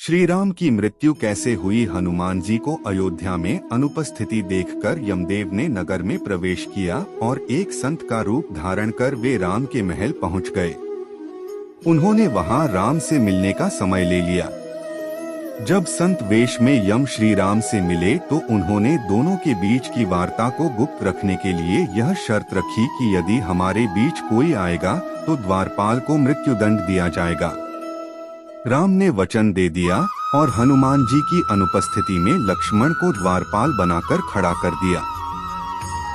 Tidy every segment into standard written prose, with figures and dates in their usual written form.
श्री राम की मृत्यु कैसे हुई। हनुमान जी को अयोध्या में अनुपस्थिति देखकर यमदेव ने नगर में प्रवेश किया और एक संत का रूप धारण कर वे राम के महल पहुंच गए। उन्होंने वहां राम से मिलने का समय ले लिया। जब संत वेश में यम श्री राम से मिले तो उन्होंने दोनों के बीच की वार्ता को गुप्त रखने के लिए यह शर्त रखी कि यदि हमारे बीच कोई आएगा तो द्वारपाल को मृत्युदंड दिया जाएगा। राम ने वचन दे दिया और हनुमान जी की अनुपस्थिति में लक्ष्मण को द्वारपाल बनाकर खड़ा कर दिया।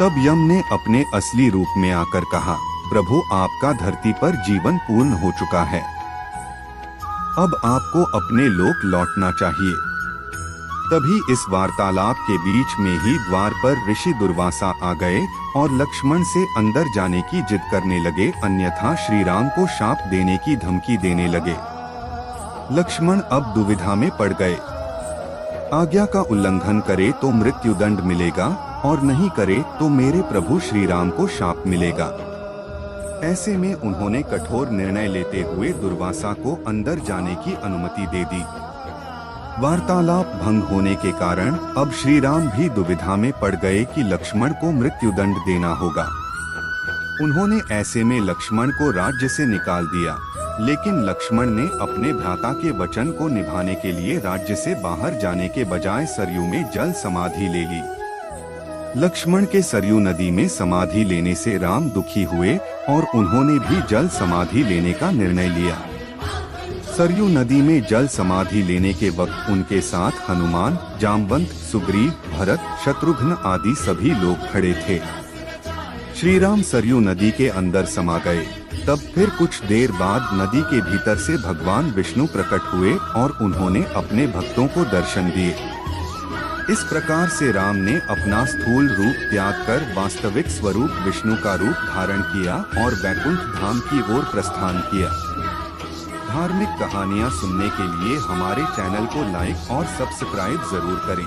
तब यम ने अपने असली रूप में आकर कहा, प्रभु आपका धरती पर जीवन पूर्ण हो चुका है, अब आपको अपने लोक लौटना चाहिए। तभी इस वार्तालाप के बीच में ही द्वार पर ऋषि दुर्वासा आ गए और लक्ष्मण से अंदर जाने की जिद करने लगे, अन्यथा श्री राम को शाप देने की धमकी देने लगे। लक्ष्मण अब दुविधा में पड़ गए। आज्ञा का उल्लंघन करे तो मृत्युदंड मिलेगा और नहीं करे तो मेरे प्रभु श्री राम को शाप मिलेगा। ऐसे में उन्होंने कठोर निर्णय लेते हुए दुर्वासा को अंदर जाने की अनुमति दे दी। वार्तालाप भंग होने के कारण अब श्री राम भी दुविधा में पड़ गए कि लक्ष्मण को मृत्युदंड देना होगा। उन्होंने ऐसे में लक्ष्मण को राज्य से निकाल दिया, लेकिन लक्ष्मण ने अपने भ्राता के वचन को निभाने के लिए राज्य से बाहर जाने के बजाय सरयू में जल समाधि ले ली। लक्ष्मण के सरयू नदी में समाधि लेने से राम दुखी हुए और उन्होंने भी जल समाधि लेने का निर्णय लिया। सरयू नदी में जल समाधि लेने के वक्त उनके साथ हनुमान, जामवंत, सुग्रीव, भरत, शत्रुघ्न आदि सभी लोग खड़े थे। श्री राम सरयू नदी के अंदर समा गए। तब फिर कुछ देर बाद नदी के भीतर से भगवान विष्णु प्रकट हुए और उन्होंने अपने भक्तों को दर्शन दिए। इस प्रकार से राम ने अपना स्थूल रूप त्याग कर वास्तविक स्वरूप विष्णु का रूप धारण किया और वैकुंठ धाम की ओर प्रस्थान किया। धार्मिक कहानियाँ सुनने के लिए हमारे चैनल को लाइक और सब्सक्राइब जरूर करें।